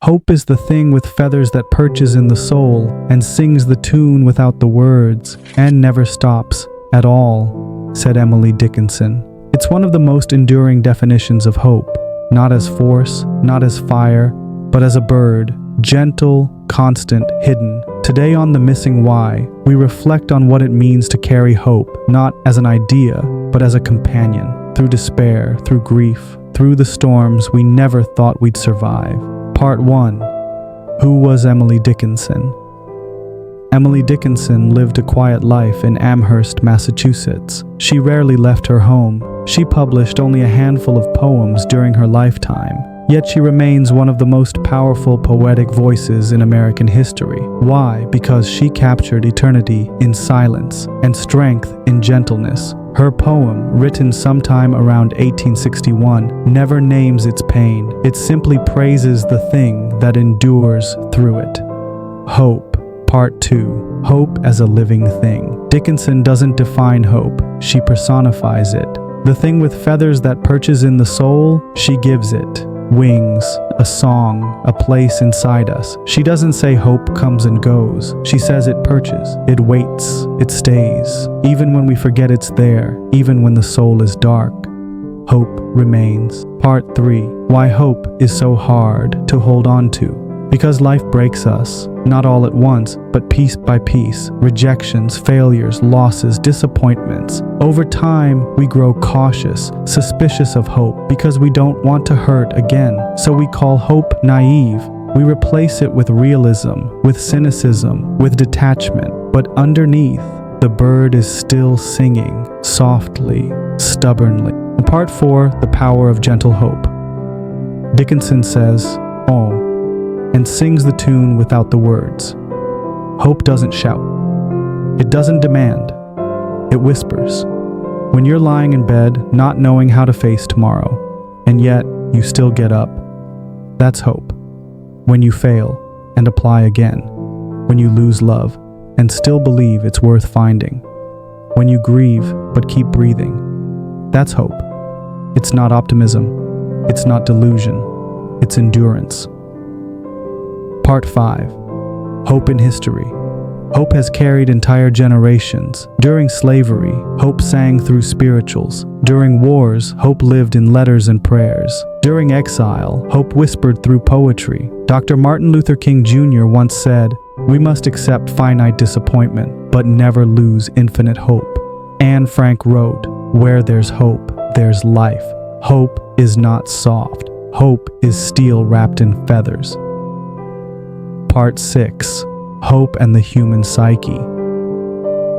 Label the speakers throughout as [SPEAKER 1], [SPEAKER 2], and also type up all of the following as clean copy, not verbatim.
[SPEAKER 1] Hope is the thing with feathers that perches in the soul and sings the tune without the words and never stops at all, said Emily Dickinson. It's one of the most enduring definitions of hope, not as force, not as fire, but as a bird, gentle, constant, hidden. Today on The Missing Why, we reflect on what it means to carry hope, not as an idea, but as a companion, through despair, through grief, through the storms we never thought we'd survive. Part 1. Who was Emily Dickinson? Emily Dickinson lived a quiet life in Amherst, Massachusetts. She rarely left her home. She published only a handful of poems during her lifetime. Yet she remains one of the most powerful poetic voices in American history. Why? Because she captured eternity in silence and strength in gentleness. Her poem, written sometime around 1861, never names its pain. It simply praises the thing that endures through it. Hope. Part 2. Hope as a living thing. Dickinson doesn't define hope, she personifies it. The thing with feathers that perches in the soul, she gives it. Wings, a song, a place inside us. She doesn't say hope comes and goes. She says it perches, it waits, it stays. Even when we forget it's there, even when the soul is dark, hope remains. Part 3. Why hope is so hard to hold on to. Because life breaks us, not all at once, but piece by piece. Rejections, failures, losses, disappointments. Over time, we grow cautious, suspicious of hope, because we don't want to hurt again. So we call hope naive. We replace it with realism, with cynicism, with detachment. But underneath, the bird is still singing, softly, stubbornly. In Part 4, The Power of Gentle Hope. Dickinson says, "Oh," and sings the tune without the words. Hope doesn't shout. It doesn't demand. It whispers. When you're lying in bed, not knowing how to face tomorrow, and yet you still get up, that's hope. When you fail and apply again. When you lose love and still believe it's worth finding. When you grieve but keep breathing. That's hope. It's not optimism. It's not delusion. It's endurance. Part 5. Hope in history. Hope has carried entire generations. During slavery, hope sang through spirituals. During wars, hope lived in letters and prayers. During exile, hope whispered through poetry. Dr. Martin Luther King Jr. once said, "We must accept finite disappointment, but never lose infinite hope." Anne Frank wrote, "Where there's hope, there's life." Hope is not soft. Hope is steel wrapped in feathers. Part 6. Hope and the Human Psyche.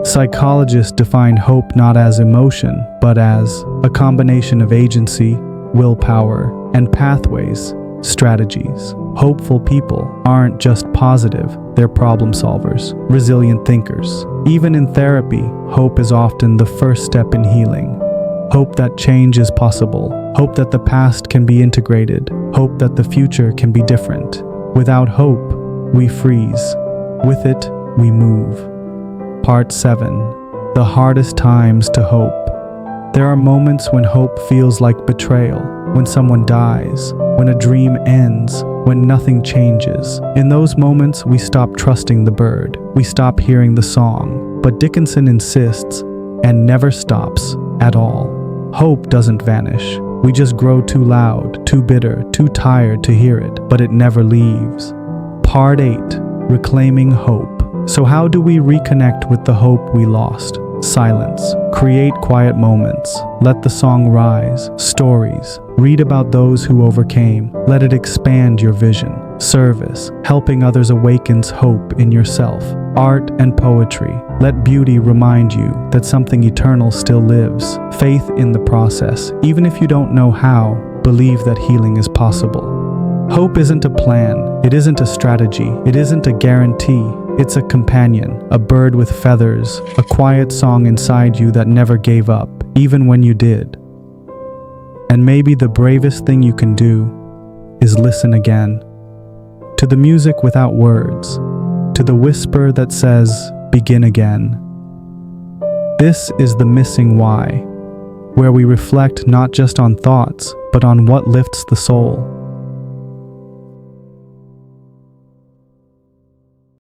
[SPEAKER 1] Psychologists define hope not as emotion, but as a combination of agency, willpower, and pathways, strategies. Hopeful people aren't just positive, they're problem solvers, resilient thinkers. Even in therapy, hope is often the first step in healing. Hope that change is possible, hope that the past can be integrated, hope that the future can be different. Without hope, we freeze. With it, we move. Part 7. The hardest times to hope. There are moments when hope feels like betrayal, when someone dies, when a dream ends, when nothing changes. In those moments, we stop trusting the bird. We stop hearing the song. But Dickinson insists, and never stops at all. Hope doesn't vanish. We just grow too loud, too bitter, too tired to hear it, but it never leaves. Part 8. Reclaiming hope. So how do we reconnect with the hope we lost? Silence. Create quiet moments. Let the song rise. Stories. Read about those who overcame. Let it expand your vision. Service. Helping others awakens hope in yourself. Art and poetry. Let beauty remind you that something eternal still lives. Faith in the process. Even if you don't know how, believe that healing is possible. Hope isn't a plan, it isn't a strategy, it isn't a guarantee. It's a companion, a bird with feathers, a quiet song inside you that never gave up, even when you did. And maybe the bravest thing you can do is listen again. To the music without words, to the whisper that says, "Begin again." This is The Missing Why, where we reflect not just on thoughts, but on what lifts the soul.